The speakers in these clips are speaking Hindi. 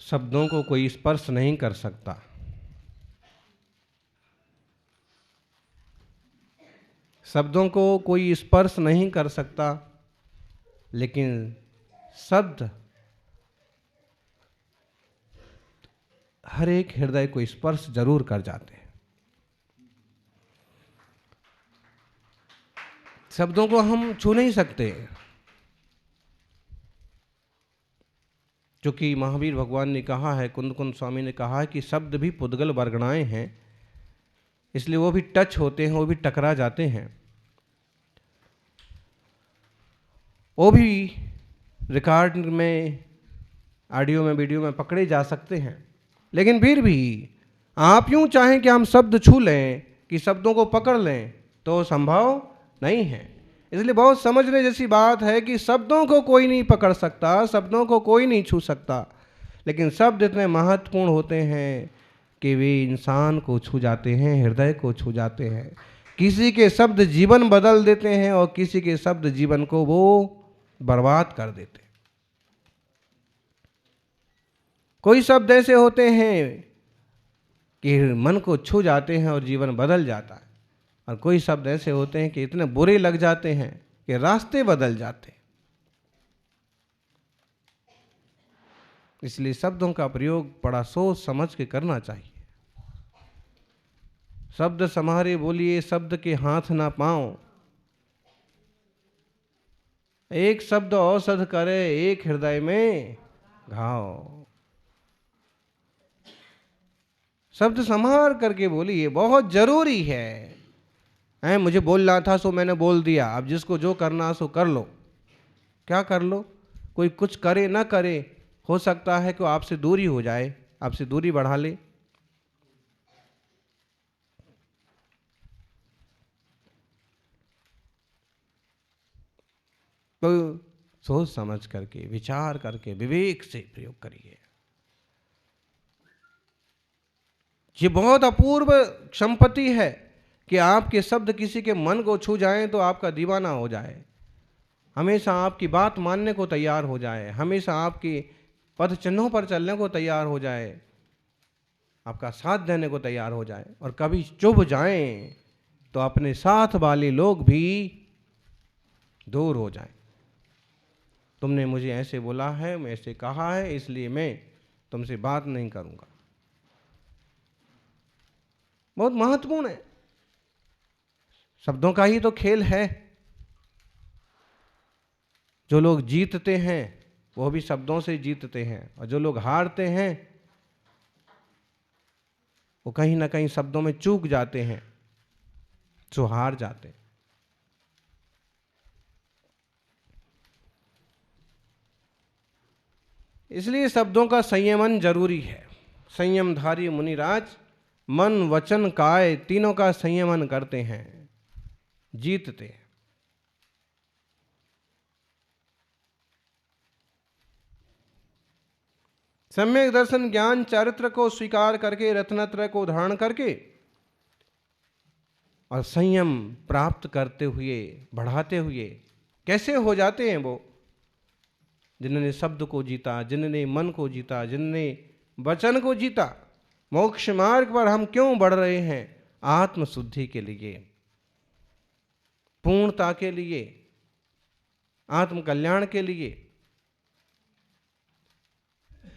शब्दों को कोई स्पर्श नहीं कर सकता, शब्दों को कोई स्पर्श नहीं कर सकता, लेकिन शब्द हर एक हृदय को स्पर्श जरूर कर जाते हैं। शब्दों को हम छू नहीं सकते, क्योंकि महावीर भगवान ने कहा है, कुंद कुंद स्वामी ने कहा है कि शब्द भी पुद्गल वर्गणाएं हैं, इसलिए वो भी टच होते हैं, वो भी टकरा जाते हैं, वो भी रिकॉर्ड में, ऑडियो में, वीडियो में पकड़े जा सकते हैं। लेकिन फिर भी आप यूं चाहें कि हम शब्द छू लें, कि शब्दों को पकड़ लें, तो संभव नहीं है। इसलिए बहुत समझने जैसी बात है कि शब्दों को कोई नहीं पकड़ सकता, शब्दों को कोई नहीं छू सकता, लेकिन शब्द इतने महत्वपूर्ण होते हैं कि वे इंसान को छू जाते हैं, हृदय को छू जाते हैं। किसी के शब्द जीवन बदल देते हैं और किसी के शब्द जीवन को वो बर्बाद कर देते हैं। कोई शब्द ऐसे होते हैं कि मन को छू जाते हैं और जीवन बदल जाता है, और कोई शब्द ऐसे होते हैं कि इतने बुरे लग जाते हैं कि रास्ते बदल जाते हैं। इसलिए शब्दों का प्रयोग बड़ा सोच समझ के करना चाहिए। शब्द सम्हारे बोलिए, शब्द के हाथ ना पाओ, एक शब्द औषध करे, एक हृदय में घाव। शब्द संभाल करके बोलिए, बहुत जरूरी है। मुझे बोलना था सो मैंने बोल दिया, अब जिसको जो करना सो कर लो। क्या कर लो? कोई कुछ करे ना करे, हो सकता है कि आपसे दूरी हो जाए, आपसे दूरी बढ़ा ले। तो सोच समझ करके, विचार करके, विवेक से प्रयोग करिए। ये बहुत अपूर्व संपत्ति है कि आपके शब्द किसी के मन को छू जाएं तो आपका दीवाना हो जाए, हमेशा आपकी बात मानने को तैयार हो जाए, हमेशा आपकी पद चिन्हों पर चलने को तैयार हो जाए, आपका साथ देने को तैयार हो जाए। और कभी चुभ जाएं तो अपने साथ वाले लोग भी दूर हो जाएं। तुमने मुझे ऐसे बोला है, मैं ऐसे कहा है, इसलिए मैं तुमसे बात नहीं करूंगा। बहुत महत्वपूर्ण है। शब्दों का ही तो खेल है। जो लोग जीतते हैं वो भी शब्दों से जीतते हैं, और जो लोग हारते हैं वो कहीं ना कहीं शब्दों में चूक जाते हैं, जो हार जाते हैं। इसलिए शब्दों का संयमन जरूरी है। संयमधारी मुनिराज मन वचन काय तीनों का संयमन करते हैं, जीतते हैं। सम्यक दर्शन ज्ञान चरित्र को स्वीकार करके, रत्नत्रय को धारण करके और संयम प्राप्त करते हुए, बढ़ाते हुए कैसे हो जाते हैं वो? जिन्होंने शब्द को जीता, जिन्होंने मन को जीता, जिन्होंने वचन को जीता। मोक्ष मार्ग पर हम क्यों बढ़ रहे हैं? आत्मशुद्धि के लिए, पूर्णता के लिए, आत्म कल्याण के लिए।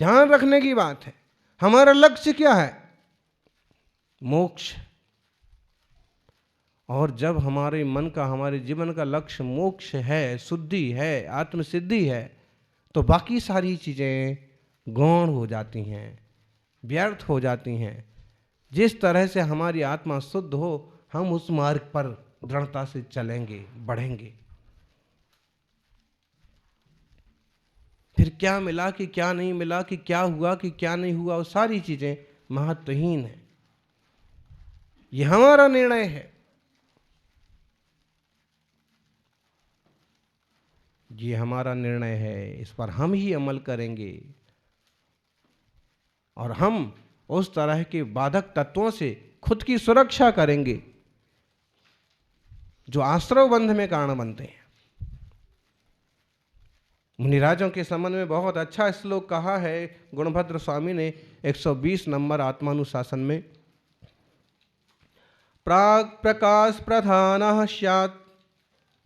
ध्यान रखने की बात है, हमारा लक्ष्य क्या है? मोक्ष। और जब हमारे मन का, हमारे जीवन का लक्ष्य मोक्ष है, शुद्धि है, आत्मसिद्धि है, तो बाकी सारी चीजें गौण हो जाती हैं, व्यर्थ हो जाती हैं। जिस तरह से हमारी आत्मा शुद्ध हो, हम उस मार्ग पर दृढ़ता से चलेंगे, बढ़ेंगे। फिर क्या मिला कि क्या नहीं मिला, कि क्या हुआ कि क्या नहीं हुआ, वो सारी चीजें महत्वहीन है। ये हमारा निर्णय है, ये हमारा निर्णय है। इस पर हम ही अमल करेंगे और हम उस तरह के बाधक तत्वों से खुद की सुरक्षा करेंगे जो आश्रव बंध में कारण बनते हैं। मुनिराजों के संबंध में बहुत अच्छा श्लोक कहा है गुणभद्र स्वामी ने 120 नंबर आत्मानुशासन में। प्राग प्रकाश प्रधानः स्यात्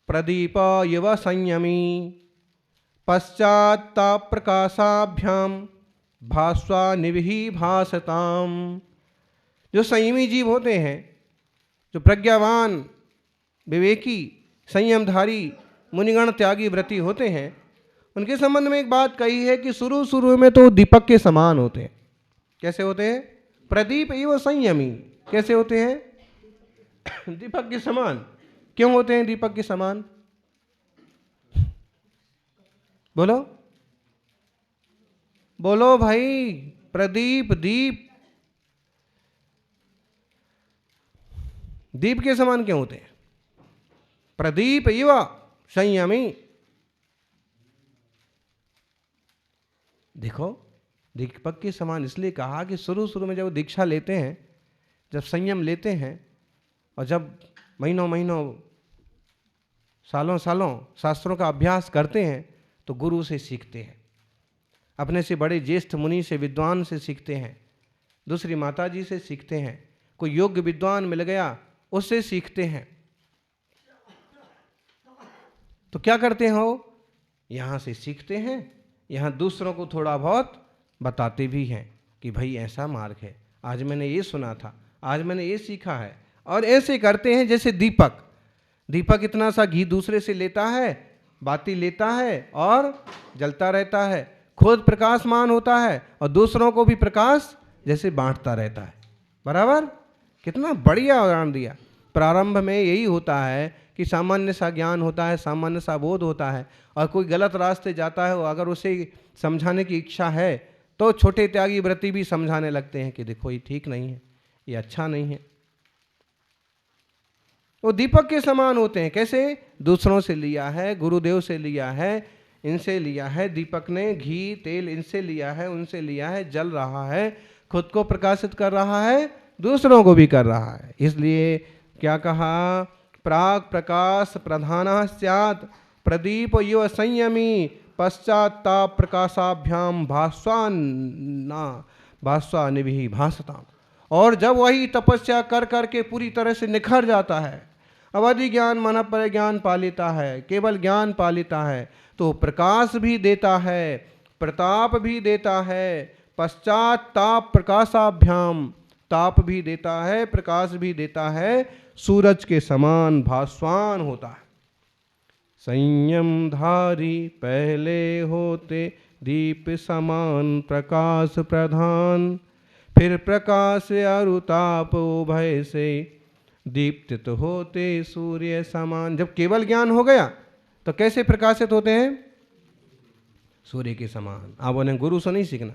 प्रदीप इव संयमी पश्चात्ताप प्रकाशाभ्याम भास्वा निविहि भासताम। जो संयमी जीव होते हैं, जो प्रज्ञावान विवेकी संयमधारी मुनिगण त्यागी व्रती होते हैं, उनके संबंध में एक बात कही है कि शुरू शुरू में तो दीपक के समान होते हैं। कैसे होते हैं? प्रदीप एवं संयमी। कैसे होते हैं? दीपक के समान। क्यों होते हैं दीपक के समान? बोलो बोलो भाई। प्रदीप, दीप, दीप के समान क्यों होते हैं? प्रदीप एवं संयमी। देखो, दीपक के समान इसलिए कहा कि शुरू शुरू में जब दीक्षा लेते हैं, जब संयम लेते हैं और जब महीनों महीनों सालों सालों शास्त्रों का अभ्यास करते हैं तो गुरु से सीखते हैं, अपने से बड़े ज्येष्ठ मुनि से, विद्वान से सीखते हैं, दूसरी माता जी से सीखते हैं, कोई योग्य विद्वान मिल गया उससे सीखते हैं। तो क्या करते हो? यहाँ से सीखते हैं, यहाँ दूसरों को थोड़ा बहुत बताते भी हैं कि भाई ऐसा मार्ग है, आज मैंने ये सुना था, आज मैंने ये सीखा है। और ऐसे करते हैं जैसे दीपक। दीपक इतना सा घी दूसरे से लेता है, बाती लेता है और जलता रहता है, खुद प्रकाशमान होता है और दूसरों को भी प्रकाश जैसे बांटता रहता है। बराबर? कितना बढ़िया उदाहरण दिया। प्रारंभ में यही होता है कि सामान्य सा ज्ञान होता है, सामान्य सा बोध होता है, और कोई गलत रास्ते जाता है, अगर उसे समझाने की इच्छा है तो छोटे त्यागी व्रती भी समझाने लगते हैं कि देखो ये ठीक नहीं है, ये अच्छा नहीं है। वो दीपक के समान होते हैं। कैसे? दूसरों से लिया है, गुरुदेव से लिया है, इनसे लिया है, दीपक ने घी तेल इनसे लिया है, उनसे लिया है, जल रहा है, खुद को प्रकाशित कर रहा है, दूसरों को भी कर रहा है। इसलिए क्या कहा? प्राग प्रकाश प्रधानः स्यात् प्रदीप इव संयमी पश्चात्ताप प्रकाशाभ्याम भास्वा निभिः भासताम्। और जब वही तपस्या कर करके पूरी तरह से निखर जाता है, अवधि ज्ञान मन पर ज्ञान पा लेता है, केवल ज्ञान पा लेता है, तो प्रकाश भी देता है, प्रताप भी देता है, पश्चात्ताप प्रकाशाभ्याम, ताप भी देता है, प्रकाश भी देता है, सूरज के समान भास्वान होता है। संयम धारी पहले होते दीप समान प्रकाश प्रधान, फिर प्रकाश अरुताप उभय से दीप्तित होते सूर्य समान। जब केवल ज्ञान हो गया तो कैसे प्रकाशित होते हैं? सूर्य के समान। आप उन्हें गुरु से नहीं सीखना,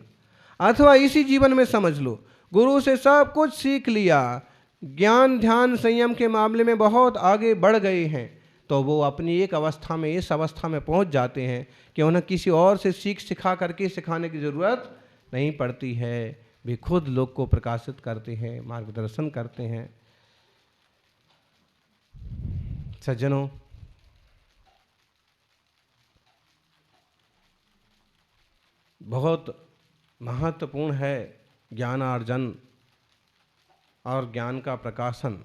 अथवा इसी जीवन में समझ लो, गुरु से सब कुछ सीख लिया, ज्ञान ध्यान संयम के मामले में बहुत आगे बढ़ गए हैं, तो वो अपनी एक अवस्था में, इस अवस्था में पहुंच जाते हैं कि उन्हें किसी और से सीख सिखा करके सिखाने की ज़रूरत नहीं पड़ती है। वे खुद लोग को प्रकाशित करते हैं, मार्गदर्शन करते हैं। सज्जनों, बहुत महत्वपूर्ण है ज्ञानार्जन और ज्ञान का प्रकाशन।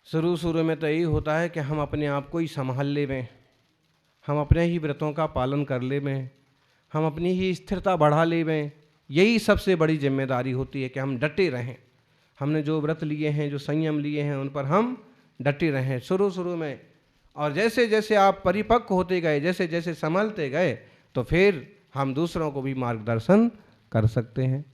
शुरू शुरू में तो यही होता है कि हम अपने आप को ही संभाल ले में, हम अपने ही व्रतों का पालन कर ले में, हम अपनी ही स्थिरता बढ़ा ले में। यही सबसे बड़ी जिम्मेदारी होती है कि हम डटे रहें। हमने जो व्रत लिए हैं, जो संयम लिए हैं, उन पर हम डटे रहें शुरू शुरू में। और जैसे जैसे आप परिपक्व होते गए, जैसे जैसे संभलते गए, तो फिर हम दूसरों को भी मार्गदर्शन कर सकते हैं।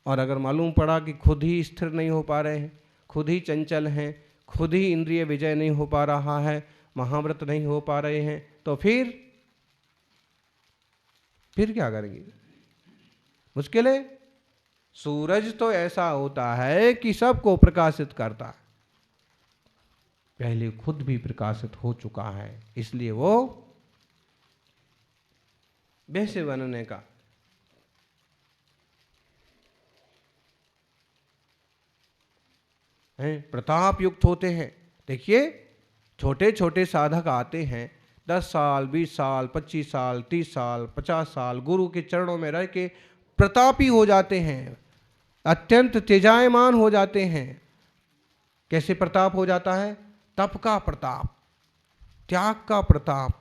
और अगर मालूम पड़ा कि खुद ही स्थिर नहीं हो पा रहे हैं, खुद ही चंचल हैं, खुद ही इंद्रिय विजय नहीं हो पा रहा है, महाव्रत नहीं हो पा रहे हैं, तो फिर क्या करेंगे? मुश्किल है। सूरज तो ऐसा होता है कि सबको प्रकाशित करता है, पहले खुद भी प्रकाशित हो चुका है, इसलिए वो वैसे बनने का हैं, प्रताप युक्त होते हैं। देखिए छोटे छोटे साधक आते हैं, 10 साल 20 साल 25 साल 30 साल 50 साल गुरु के चरणों में रह के प्रतापी हो जाते हैं, अत्यंत तेजायमान हो जाते हैं। कैसे प्रताप हो जाता है? तप का प्रताप, त्याग का प्रताप,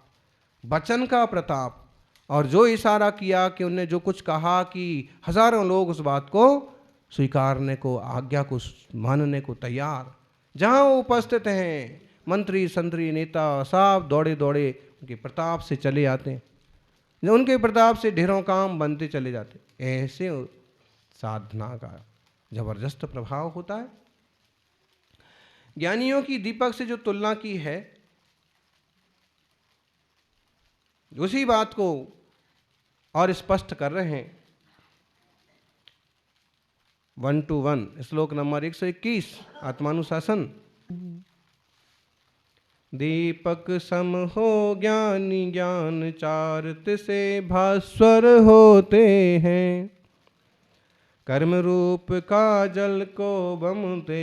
वचन का प्रताप। और जो इशारा किया कि उनने जो कुछ कहा कि हजारों लोग उस बात को स्वीकारने को, आज्ञा को मानने को तैयार। जहाँ वो उपस्थित हैं मंत्री संतरी नेता सब दौड़े दौड़े उनके प्रताप से चले आते हैं, उनके प्रताप से ढेरों काम बनते चले जाते। ऐसे साधना का जबरदस्त प्रभाव होता है। ज्ञानियों की दीपक से जो तुलना की है, उसी बात को और स्पष्ट कर रहे हैं 1 to 1 श्लोक नंबर 121 आत्मानुशासन। दीपक सम हो ज्ञानी, ज्ञान चारित्र से भास्वर होते हैं। कर्म रूप का जल को बमते,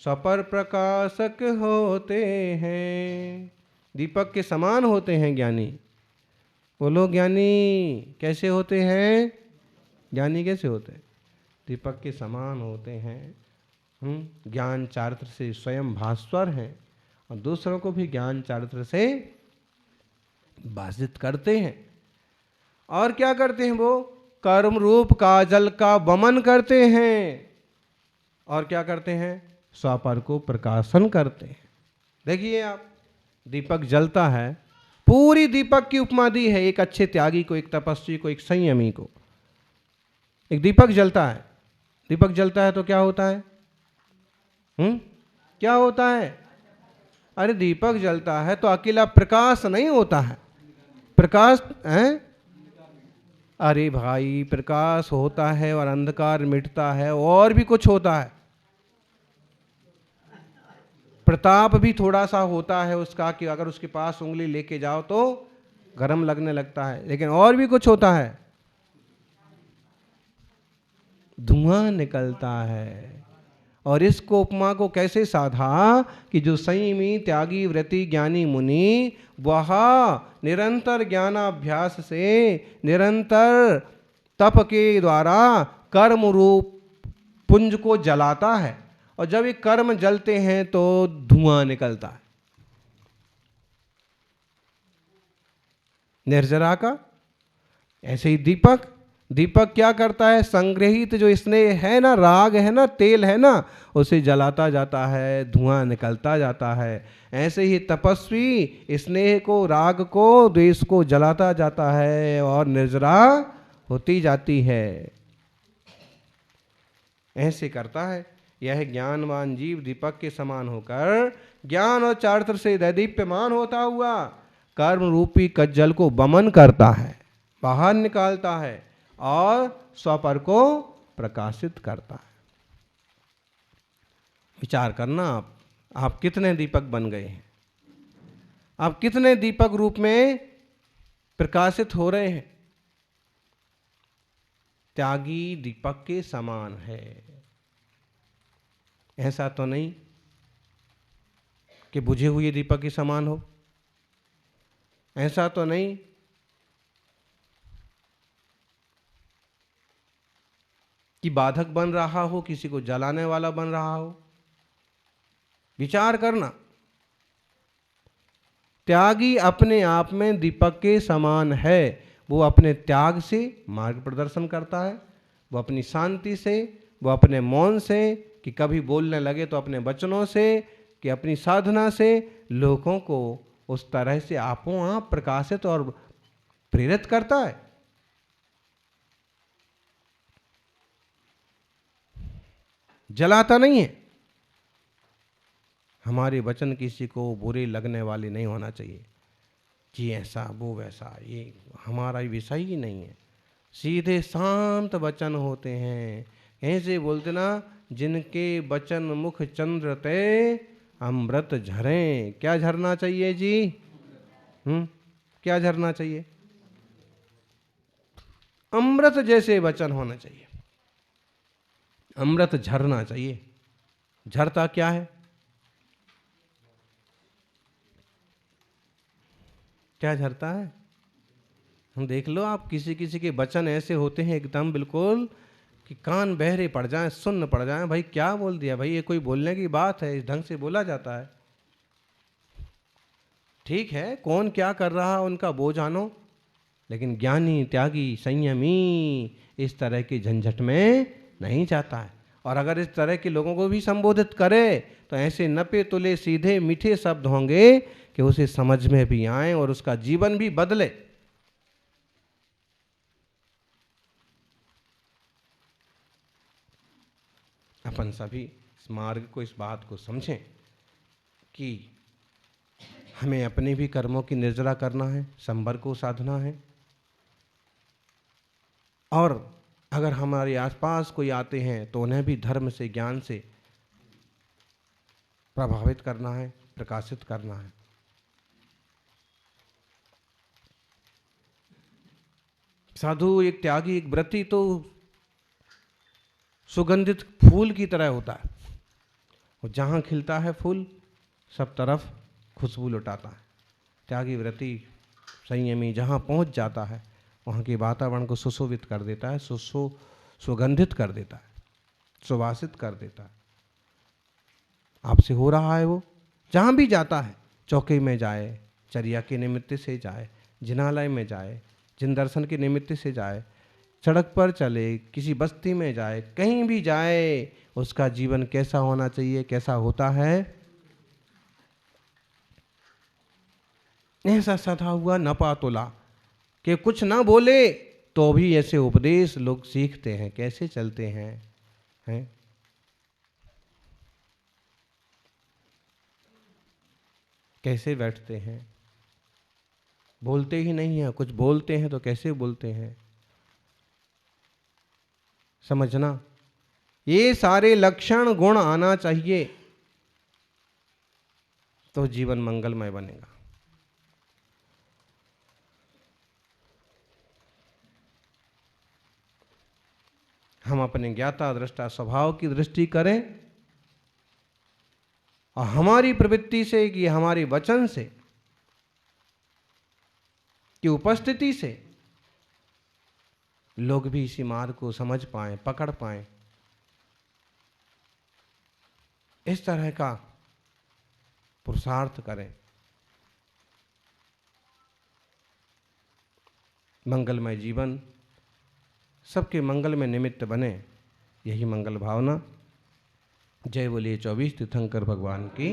सपर प्रकाशक होते हैं। दीपक के समान होते हैं ज्ञानी। बोलो ज्ञानी कैसे होते हैं? ज्ञानी कैसे होते हैं? दीपक के समान होते हैं। ज्ञान चारित्र से स्वयं भास्वर हैं और दूसरों को भी ज्ञान चारित्र से भाषित करते हैं। और क्या करते हैं? वो कर्म रूप काजल का वमन करते हैं। और क्या करते हैं? स्वापर को प्रकाशन करते हैं। देखिए आप, दीपक जलता है, पूरी दीपक की उपमा दी है एक अच्छे त्यागी को, एक तपस्वी को, एक संयमी को। एक दीपक जलता है, दीपक जलता है तो क्या होता है? क्या होता है? अरे दीपक जलता है तो अकेला प्रकाश नहीं होता है। प्रकाश है, अरे भाई प्रकाश होता है और अंधकार मिटता है, और भी कुछ होता है। प्रताप भी थोड़ा सा होता है उसका कि अगर उसके पास उंगली लेके जाओ तो गर्म लगने लगता है, लेकिन और भी कुछ होता है, धुआं निकलता है। और इसको उपमा को कैसे साधा कि जो संयमी त्यागी व्रती ज्ञानी मुनि, वह निरंतर ज्ञानाभ्यास से, निरंतर तप के द्वारा कर्म रूप पुंज को जलाता है। और जब ये कर्म जलते हैं तो धुआं निकलता है। निर्जरा का ऐसे ही दीपक, दीपक क्या करता है? संग्रहित जो स्नेह है ना, राग है ना, तेल है ना, उसे जलाता जाता है, धुआं निकलता जाता है। ऐसे ही तपस्वी स्नेह को, राग को, द्वेष को जलाता जाता है और निर्जरा होती जाती है। ऐसे करता है। यह ज्ञानवान जीव दीपक के समान होकर ज्ञान और चारित्र से दैदीप्यमान होता हुआ कर्म रूपी कज्जल को वमन करता है, बाहर निकालता है और स्वपर को प्रकाशित करता है। विचार करना आप कितने दीपक बन गए हैं? आप कितने दीपक रूप में प्रकाशित हो रहे हैं? त्यागी दीपक के समान है। ऐसा तो नहीं कि बुझे हुए दीपक के समान हो, ऐसा तो नहीं कि बाधक बन रहा हो, किसी को जलाने वाला बन रहा हो। विचार करना, त्यागी अपने आप में दीपक के समान है। वो अपने त्याग से मार्ग प्रदर्शन करता है, वो अपनी शांति से, वो अपने मौन से, कि कभी बोलने लगे तो अपने वचनों से, कि अपनी साधना से लोगों को उस तरह से आपो आप प्रकाशित और प्रेरित करता है। जलाता नहीं है। हमारे वचन किसी को बुरे लगने वाले नहीं होना चाहिए, जी ऐसा वो वैसा, ये हमारा विषय ही नहीं है। सीधे शांत वचन होते हैं। ऐसे बोलते ना, जिनके वचन मुख चंद्र ते अमृत झरें। क्या झरना चाहिए जी? क्या झरना चाहिए? अमृत जैसे वचन होना चाहिए, अमृत झरना चाहिए। झरता क्या है? क्या झरता है? हम देख लो, आप किसी किसी के वचन ऐसे होते हैं एकदम बिल्कुल कि कान बहरे पड़ जाएं, सुन्न पड़ जाएं। भाई क्या बोल दिया भाई, ये कोई बोलने की बात है? इस ढंग से बोला जाता है? ठीक है, कौन क्या कर रहा है उनका वो जानो, लेकिन ज्ञानी, त्यागी, संयमी इस तरह के झंझट में नहीं जाता है। और अगर इस तरह के लोगों को भी संबोधित करे तो ऐसे नपे तुले सीधे मीठे शब्द होंगे कि उसे समझ में भी आए और उसका जीवन भी बदले। अपन सभी इस मार्ग को, इस बात को समझें कि हमें अपने भी कर्मों की निर्जरा करना है, संबर को साधना है। और अगर हमारे आसपास कोई आते हैं तो उन्हें भी धर्म से, ज्ञान से प्रभावित करना है, प्रकाशित करना है। साधु, एक त्यागी, एक व्रती तो सुगंधित फूल की तरह होता है। और जहाँ खिलता है फूल, सब तरफ खुशबू लुटाता है। त्यागी, व्रती, संयमी जहाँ पहुँच जाता है वहाँ के वातावरण को सुशोभित कर देता है, सुगंधित कर देता है, सुवासित कर देता है। आपसे हो रहा है वो, जहाँ भी जाता है, चौके में जाए, चर्या के निमित्त से जाए, जिनालय में जाए, जिन दर्शन के निमित्त से जाए, सड़क पर चले, किसी बस्ती में जाए, कहीं भी जाए, उसका जीवन कैसा होना चाहिए, कैसा होता है? ऐसा सधा हुआ नपा तुला कि कुछ ना बोले तो भी ऐसे उपदेश लोग सीखते हैं, कैसे चलते हैं? कैसे बैठते हैं? बोलते ही नहीं है, कुछ बोलते हैं तो कैसे बोलते हैं? समझना, ये सारे लक्षण गुण आना चाहिए तो जीवन मंगलमय बनेगा। हम अपने ज्ञाता दृष्टा स्वभाव की दृष्टि करें और हमारी प्रवृत्ति से, कि हमारे वचन से, कि उपस्थिति से लोग भी इसी मार्ग को समझ पाएं, पकड़ पाएं। इस तरह का पुरुषार्थ करें। मंगलमय जीवन सबके मंगल में निमित्त बने, यही मंगल भावना। जय बोलिए 24 तीर्थंकर भगवान की।